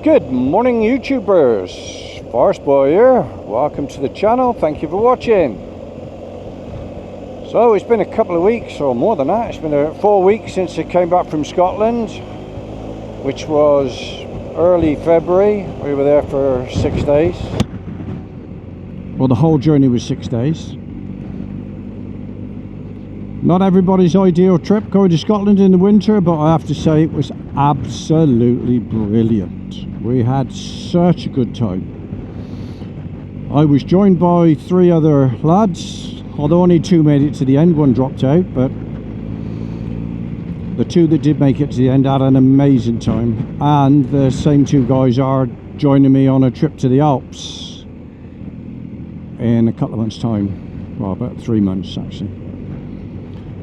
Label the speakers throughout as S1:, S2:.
S1: Good morning, YouTubers. Forest Boy here. Welcome to the channel. Thank you for watching. So it's been a couple of weeks, or more than that. It's been 4 weeks since I came back from Scotland, which was early February. We were there for 6 days. Well, the whole journey was 6 days. Not everybody's ideal trip going to Scotland in the winter, but I have to say it was absolutely brilliant. We had such a good time. I was joined by 3 other lads, although only 2 made it to the end. 1 dropped out, but the 2 that did make it to the end had an amazing time. And the same 2 guys are joining me on a trip to the Alps in a couple of months' time. Well, about 3 months actually.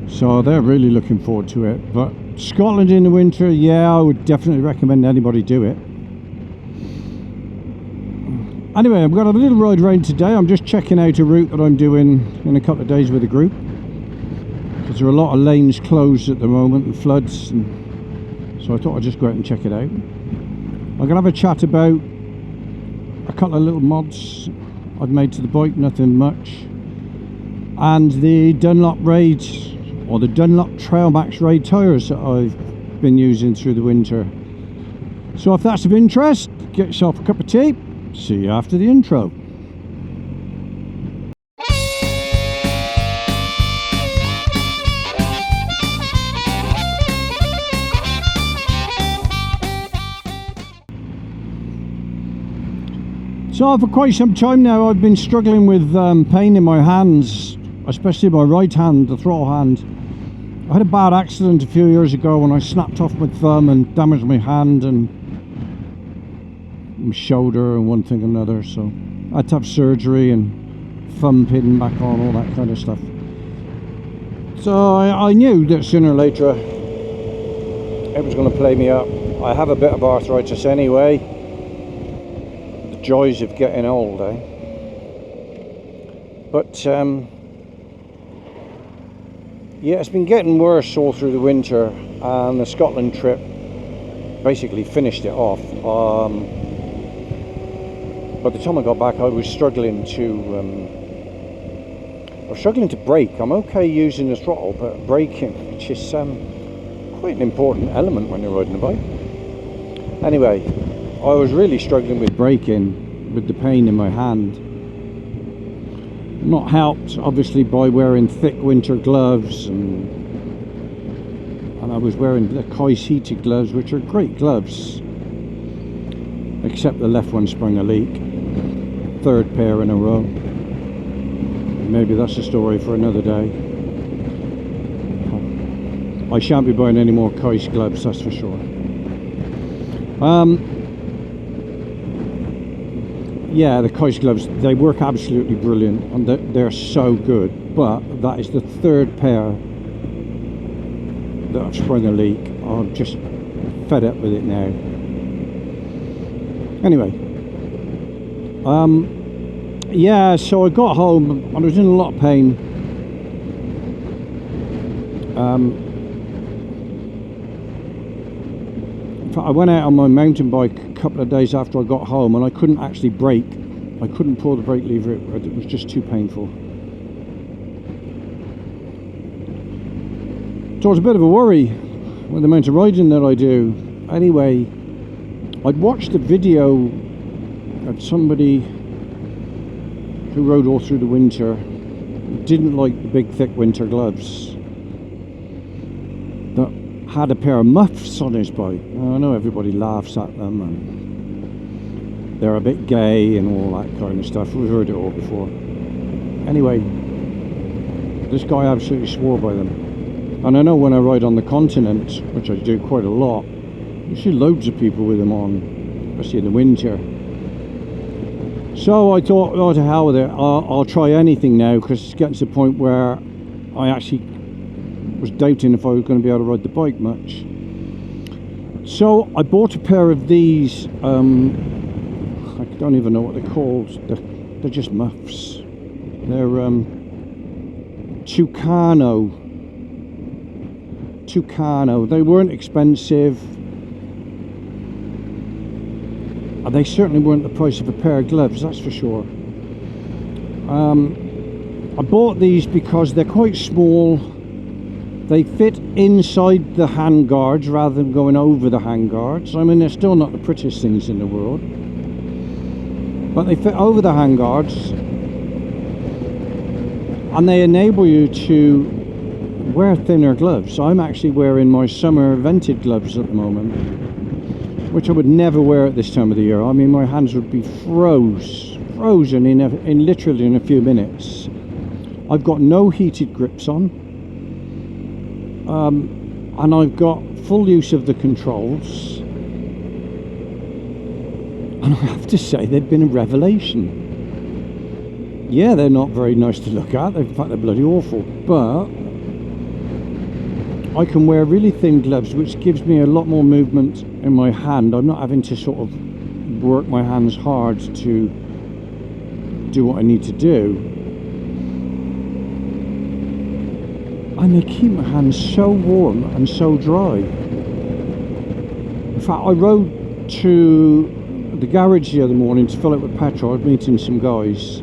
S1: So they're really looking forward to it. But Scotland in the winter, yeah, I would definitely recommend anybody do it. Anyway, I've got a little ride around today. I'm just checking out a route that I'm doing in a couple of days with a group, because there are a lot of lanes closed at the moment and floods, and so I thought I'd just go out and check it out. I'm going to have a chat about a couple of little mods I've made to the bike, nothing much, and the Dunlop Raid, or the Dunlop Trailmax Raid tyres that I've been using through the winter. So if that's of interest, get yourself a cup of tea. See you after the intro. So for quite some time now I've been struggling with pain in my hands, especially my right hand, the throttle hand. I had a bad accident a few years ago when I snapped off my thumb and damaged my hand and my shoulder and one thing and another, so I had to have surgery and thumb pin back on, all that kind of stuff. So I knew that sooner or later it was going to play me up. I have a bit of arthritis anyway. The joys of getting old, eh? But yeah, it's been getting worse all through the winter, and the Scotland trip basically finished it off. By the time I got back, I was struggling to brake. I'm okay using the throttle, but braking, which is quite an important element when you're riding a bike. Anyway, I was really struggling with braking, with the pain in my hand. Not helped, obviously, by wearing thick winter gloves, and I was wearing the Tyres heated gloves, which are great gloves, except the left one sprung a leak. 3rd pair in a row. Maybe that's a story for another day. I shan't be buying any more Tyres gloves, that's for sure. Yeah, the Tyres gloves, they work absolutely brilliant, and they're so good, but that is the 3rd pair that I've sprung a leak. I'm just fed up with it now. Anyway, yeah, so I got home and I was in a lot of pain. In fact, I went out on my mountain bike a couple of days after I got home, and I couldn't actually brake. I couldn't pull the brake lever, it was just too painful. So it's a bit of a worry with the amount of riding that I do. Anyway, I'd watched a video of somebody who rode all through the winter, didn't like the big thick winter gloves, that had a pair of muffs on his bike. Now, I know everybody laughs at them and they're a bit gay and all that kind of stuff. We've heard it all before. Anyway, this guy absolutely swore by them. And I know when I ride on the continent, which I do quite a lot, you see loads of people with them on, especially in the winter. So I thought, oh, to hell with it, I'll try anything now, because it's getting to the point where I actually was doubting if I was going to be able to ride the bike much. So I bought a pair of these, I don't even know what they're called, they're just muffs. They're Tucano. They weren't expensive. And they certainly weren't the price of a pair of gloves, that's for sure. I bought these because they're quite small. They fit inside the hand guards rather than going over the hand guards. I mean, they're still not the prettiest things in the world, but they fit over the hand guards, and they enable you to wear thinner gloves. I'm actually wearing my summer vented gloves at the moment, which I would never wear at this time of the year. I mean, my hands would be frozen in literally in a few minutes. I've got no heated grips on, and I've got full use of the controls, and I have to say they've been a revelation. Yeah, they're not very nice to look at, in fact they're bloody awful, but I can wear really thin gloves, which gives me a lot more movement in my hand. I'm not having to sort of work my hands hard to do what I need to do. And they keep my hands so warm and so dry. In fact, I rode to the garage the other morning to fill it with petrol. I was meeting some guys.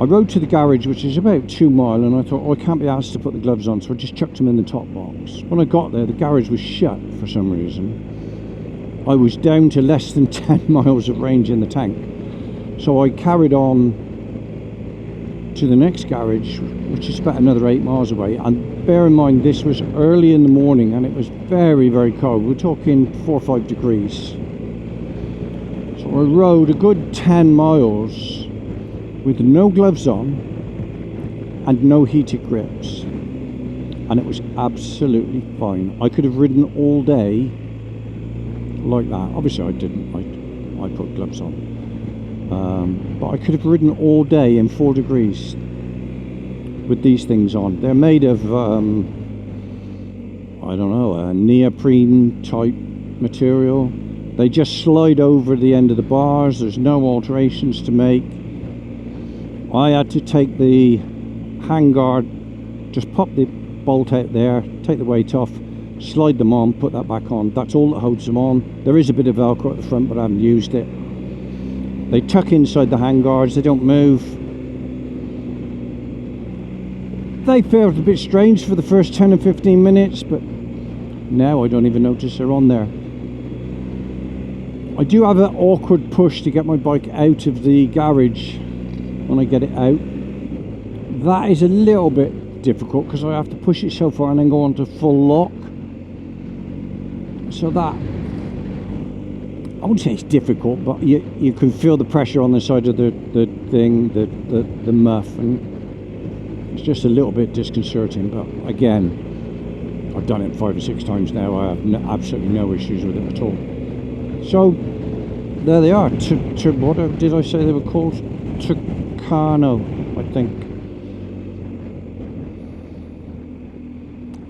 S1: I rode to the garage, which is about 2 miles, and I thought, oh, I can't be asked to put the gloves on, so I just chucked them in the top box. When I got there, the garage was shut for some reason. I was down to less than 10 miles of range in the tank. So I carried on to the next garage, which is about another 8 miles away. And bear in mind, this was early in the morning, and it was very, very cold. We're talking 4 or 5 degrees. So I rode a good 10 miles with no gloves on and no heated grips, and it was absolutely fine. I could have ridden all day like that. Obviously I didn't, I put gloves on, but I could have ridden all day in 4 degrees with these things on. They're made of I don't know, a neoprene type material. They just slide over the end of the bars. There's no alterations to make. I had to take the handguard, just pop the bolt out there, take the weight off, slide them on, put that back on. That's all that holds them on. There is a bit of Velcro at the front, but I haven't used it. They tuck inside the handguards, they don't move. They felt a bit strange for the first 10 and 15 minutes, but now I don't even notice they're on there. I do have an awkward push to get my bike out of the garage when I get it out. That is a little bit difficult because I have to push it so far and then go on to full lock. So that, I wouldn't say it's difficult, but you can feel the pressure on the side of the thing, the muff, and it's just a little bit disconcerting. But again, I've done it 5 or 6 times now. I have absolutely no issues with it at all. So there they are. What did I say they were called? Tucano, I think.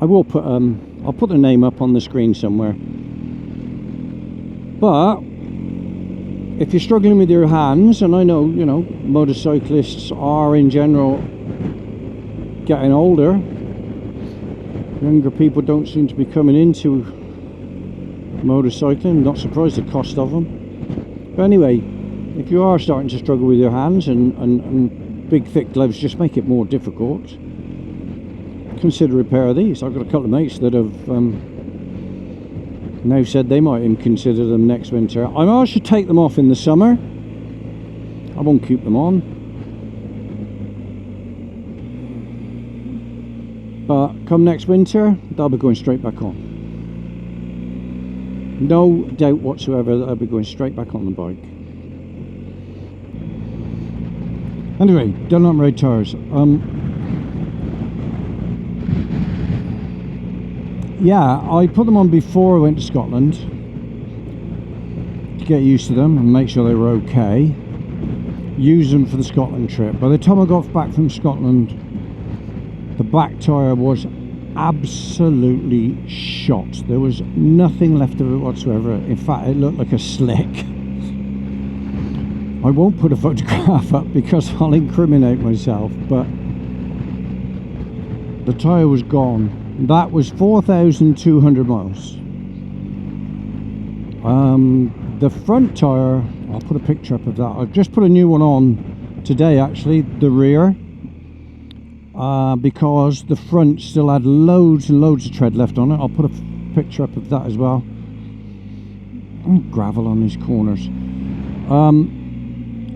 S1: I will put I'll put the name up on the screen somewhere. But if you're struggling with your hands, and I know, you know, motorcyclists are in general getting older, younger people don't seem to be coming into motorcycling. Not surprised the cost of them. But anyway, if you are starting to struggle with your hands and big thick gloves just make it more difficult, consider a pair of these. I've got a couple of mates that have now said they might even consider them next winter. I should take them off in the summer. I won't keep them on. But come next winter, they'll be going straight back on. No doubt whatsoever that I'll be going straight back on the bike. Anyway, Dunlop Raid tyres. Yeah, I put them on before I went to Scotland to get used to them and make sure they were okay. Use them for the Scotland trip. By the time I got back from Scotland, the back tyre was absolutely shot. There was nothing left of it whatsoever. In fact, it looked like a slick. I won't put a photograph up because I'll incriminate myself, but the tyre was gone. That was 4,200 miles. The front tyre, I'll put a picture up of that. I've just put a new one on today, actually, the rear, because the front still had loads and loads of tread left on it. I'll put a picture up of that as well. Gravel on these corners.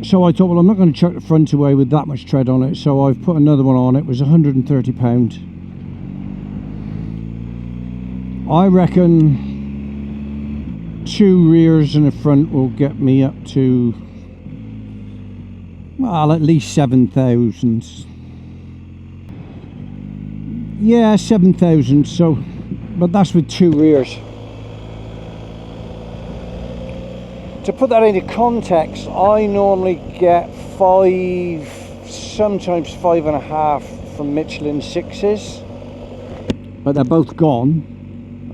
S1: So I thought, well, I'm not going to chuck the front away with that much tread on it, so I've put another one on. It was £130. I reckon 2 rears and a front will get me up to, well, at least 7,000. Yeah, 7,000. So, but that's with 2 rears. To put that into context, I normally get 5, sometimes 5.5 from Michelin 6s, but they're both gone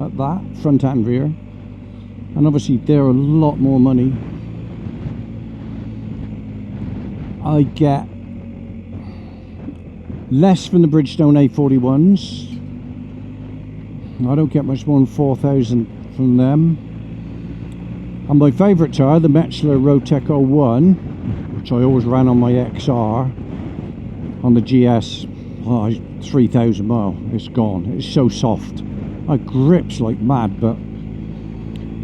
S1: at that, front and rear, and obviously they're a lot more money. I get less from the Bridgestone A41s. I don't get much more than 4,000 from them. And my favourite tyre, the Metsler Rotec 01, which I always ran on my XR, on the GS, oh, 3,000 mile, it's gone. It's so soft. It grips like mad, but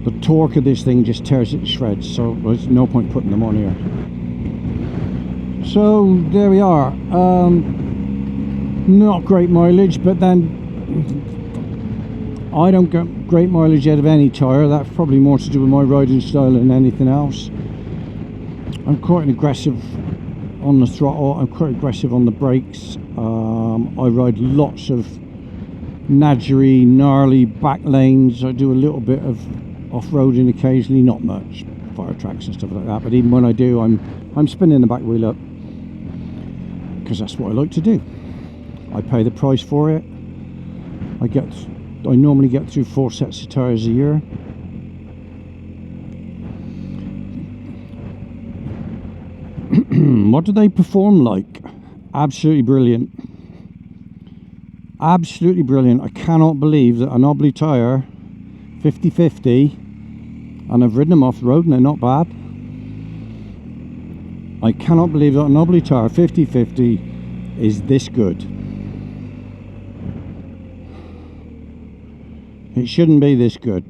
S1: the torque of this thing just tears it to shreds, so there's no point putting them on here. So there we are. Not great mileage, but then I don't get great mileage out of any tyre. That's probably more to do with my riding style than anything else. I'm quite aggressive on the throttle, I'm quite aggressive on the brakes. I ride lots of nadgery, gnarly back lanes. I do a little bit of off-roading occasionally, not much, fire tracks and stuff like that, but even when I do, I'm spinning the back wheel up, because that's what I like to do. I pay the price for it. I normally get through 4 sets of tyres a year. What do they perform like? Absolutely brilliant. Absolutely brilliant. I cannot believe that a knobbly tyre, 50/50, and I've ridden them off the road and they're not bad. I cannot believe that a knobbly tyre, 50/50, is this good. It shouldn't be this good.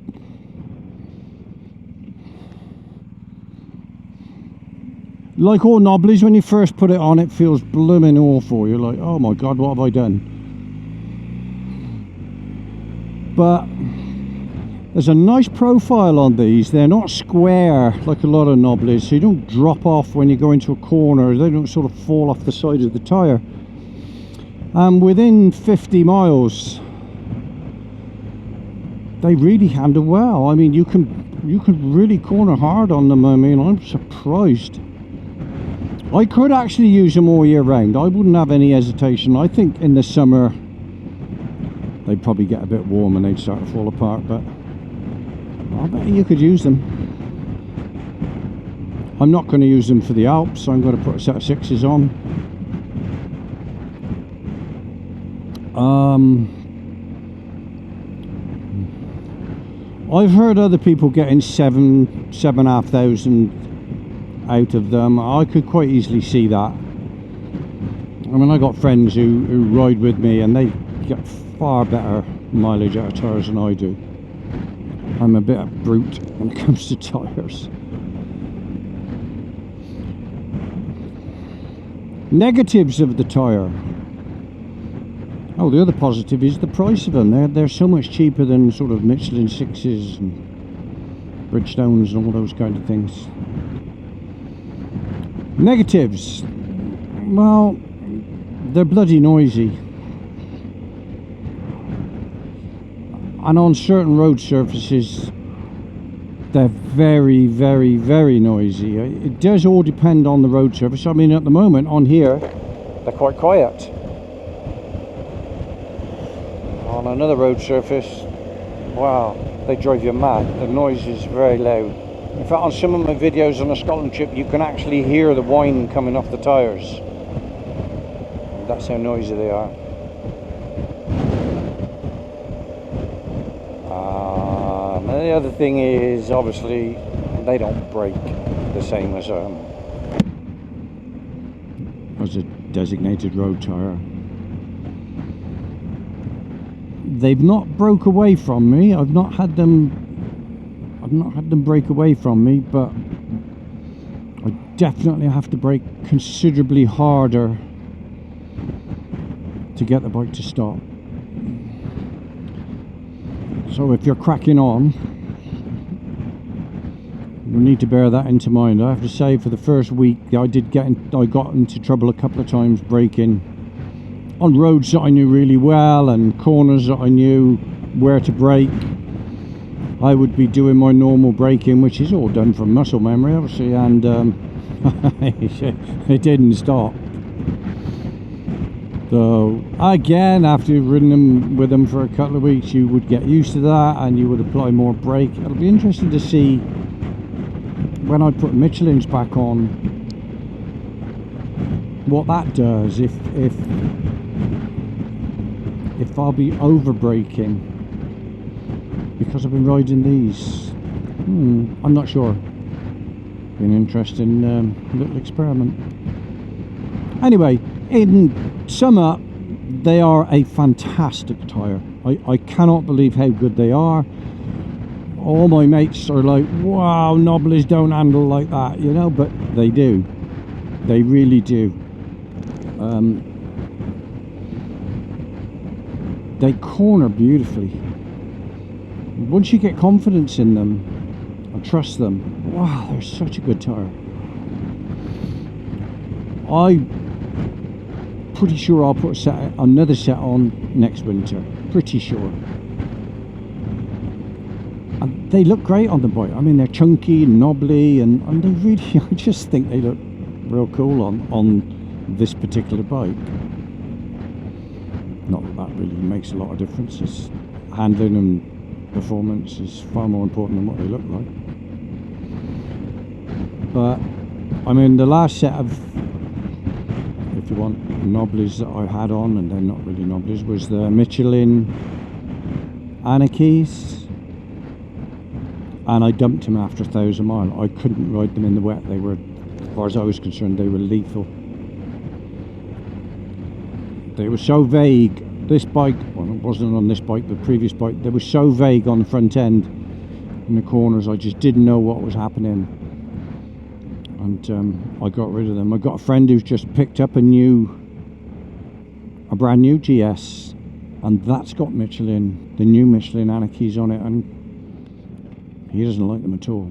S1: Like all knobblies, when you first put it on, it feels blooming awful. You're like, oh my god, what have I done? But there's a nice profile on these. They're not square like a lot of knobblies, so you don't drop off when you go into a corner. They don't sort of fall off the side of the tyre. And within 50 miles, they really handle well. I mean, you can really corner hard on them. I mean, I'm surprised. I could actually use them all year round. I wouldn't have any hesitation. I think in the summer they'd probably get a bit warm and they'd start to fall apart, but I bet you could use them. I'm not going to use them for the Alps, so I'm going to put a set of 6s on. I've heard other people getting 7,500 out of them. I could quite easily see that. I mean, I got friends who ride with me and they get far better mileage out of tyres than I do. I'm a bit of a brute when it comes to tyres. Negatives of the tyre. Oh, the other positive is the price of them. They're so much cheaper than sort of Michelin 6s and Bridgestones and all those kind of things. Negatives. Well, they're bloody noisy. And on certain road surfaces, they're very, very, very noisy. It does all depend on the road surface. I mean, at the moment, on here, they're quite quiet. On another road surface, wow, they drive you mad. The noise is very loud. In fact, on some of my videos on a Scotland trip, you can actually hear the whine coming off the tyres. That's how noisy they are. And the other thing is, obviously, they don't break the same as a designated road tyre. They've not broke away from me. I've not had them break away from me, but I definitely have to brake considerably harder to get the bike to stop. So if you're cracking on, you need to bear that into mind. I have to say, for the first week, I got into trouble a couple of times braking on roads that I knew really well and corners that I knew where to brake. I would be doing my normal braking, which is all done from muscle memory, obviously, and it didn't stop. So again, after you've ridden with them for a couple of weeks, you would get used to that and you would apply more brake. It'll be interesting to see when I put Michelin's back on what that does, if I'll be over braking because I've been riding these. I'm not sure. Be an interesting little experiment. Anyway, in sum up, they are a fantastic tyre. I cannot believe how good they are. All my mates are like, wow, knobblies don't handle like that, you know, but they do. They really do. They corner beautifully. Once you get confidence in them and trust them, wow, they're such a good tyre. I'm pretty sure I'll put another set on next winter. Pretty sure. And they look great on the bike. I mean, they're chunky and knobbly, and they really, I just think they look real cool on this particular bike. Not that that really makes a lot of difference. It's handling and performance is far more important than what they look like. But I mean, the last set of, if you want, knobblies that I had on, and they're not really knobblies, was the Michelin Anarchies, and I dumped them after 1,000 miles. I couldn't ride them in the wet. They were, as far as I was concerned, they were lethal. They were so vague. This bike, well, it wasn't on this bike, but the previous bike, they were so vague on the front end in the corners. I just didn't know what was happening, and I got rid of them. I got a friend who's just picked up a brand new GS, and that's got Michelin, the new Michelin Anarchies on it, and he doesn't like them at all.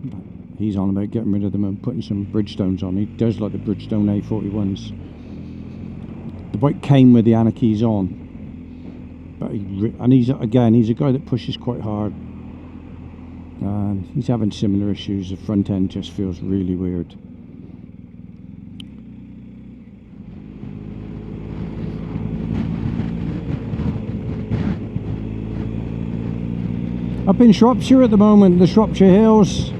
S1: But he's on about getting rid of them and putting some Bridgestones on. He does like the Bridgestone A41s. The bike came with the Anarchies on, but he's a guy that pushes quite hard, and he's having similar issues. The front end just feels really weird. Up in Shropshire at the moment, the Shropshire Hills.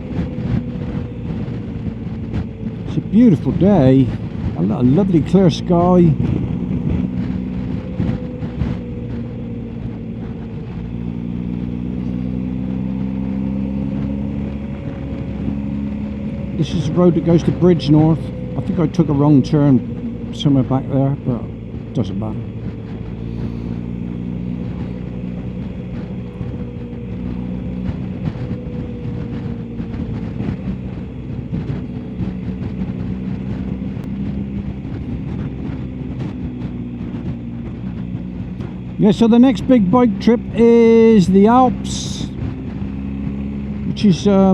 S1: It's a beautiful day, a lovely clear sky. This is the road that goes to Bridgenorth. I think I took a wrong turn somewhere back there, but it doesn't matter. Yeah, so the next big bike trip is the Alps, which is I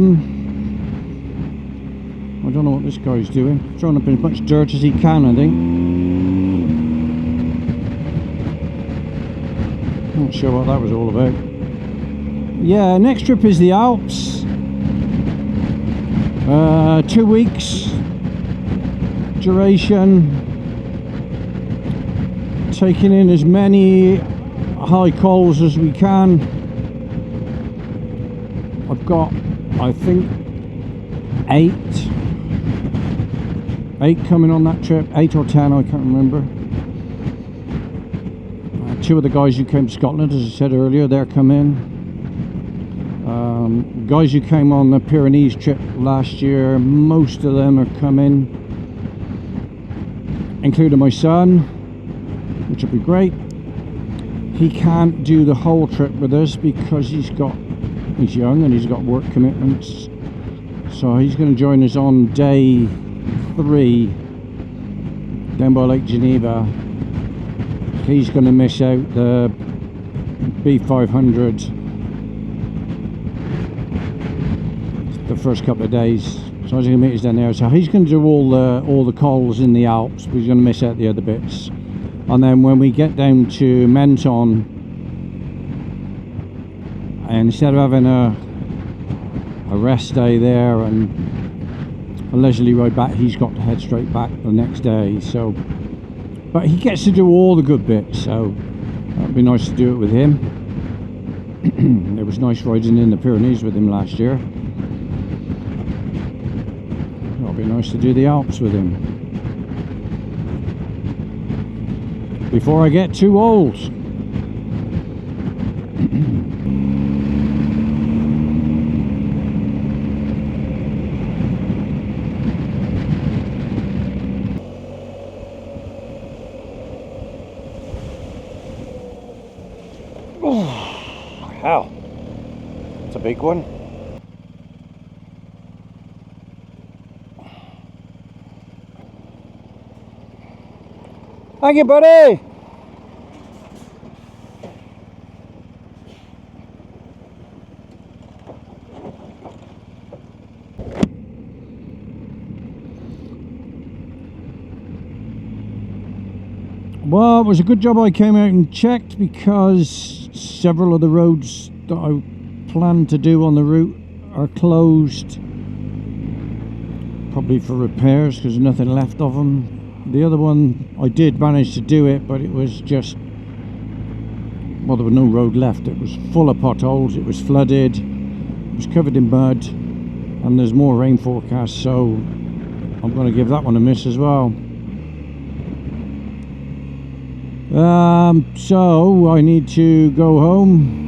S1: don't know what this guy's doing. Throwing up as much dirt as he can, I think. Not sure what that was all about. Yeah, next trip is the Alps. 2 weeks duration. Taking in as many high coals as we can. I've got, I think, 8 coming on that trip, 8 or 10, I can't remember. 2 of the guys who came to Scotland, as I said earlier, they're coming. Guys who came on the Pyrenees trip last year, most of them are coming, including my son, which will be great. He can't do the whole trip with us because he's young and he's got work commitments. So he's going to join us on day 3 down by Lake Geneva. He's going to miss out the B500 the first couple of days. So he's going to meet us down there. So he's going to do all the cols in the Alps, but he's going to miss out the other bits. And then when we get down to Menton, and instead of having a rest day there and a leisurely ride back, he's got to head straight back the next day. So, but he gets to do all the good bits, so that'd be nice to do it with him. It was nice riding in the Pyrenees with him last year. It'll be nice to do the Alps with him before I get too old. Oh, hell, it's a big one. Thank you, buddy. Well, it was a good job I came out and checked, because several of the roads that I planned to do on the route are closed, probably for repairs because there's nothing left of them. The other one, I did manage to do it, but it was just, well, there was no road left. It was full of potholes, it was flooded, it was covered in mud, and there's more rain forecast, so I'm going to give that one a miss as well. So I need to go home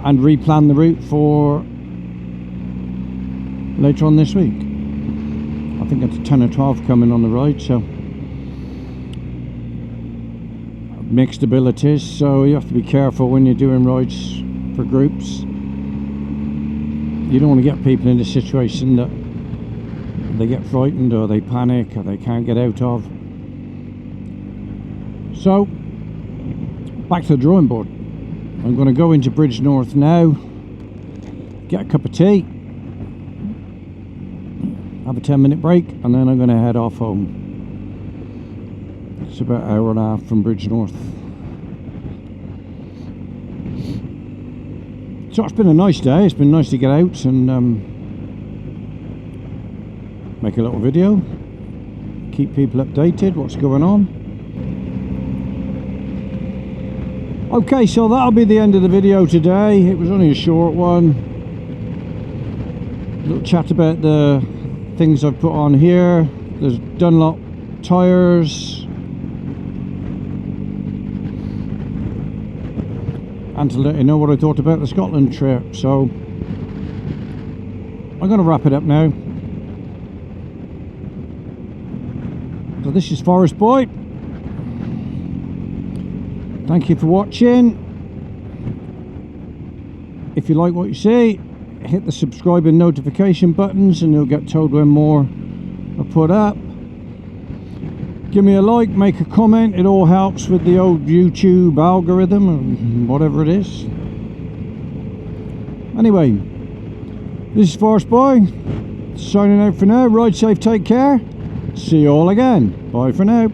S1: and replan the route for later on this week. I think it's 10 or 12 coming on the ride, so mixed abilities, so you have to be careful when you're doing rides for groups. You don't want to get people in a situation that they get frightened or they panic or they can't get out of. So back to the drawing board. I'm going to go into Bridge North now, get a cup of tea, have a 10-minute break, and then I'm going to head off home. It's about an hour and a half from Bridge North. So it's been a nice day. It's been nice to get out and make a little video, keep people updated what's going on. Okay, so that'll be the end of the video today. It was only a short one. A little chat about the things I've put on here. There's Dunlop Tyres, and to let you know what I thought about the Scotland trip. So I'm going to wrap it up now. So this is Forest Boy. Thank you for watching. If you like what you see, hit the subscribe and notification buttons and you'll get told when more are put up. Give me a like, make a comment. It all helps with the old YouTube algorithm and whatever it is. Anyway, this is Forest Boy signing out for now. Ride safe, take care. See you all again. Bye for now.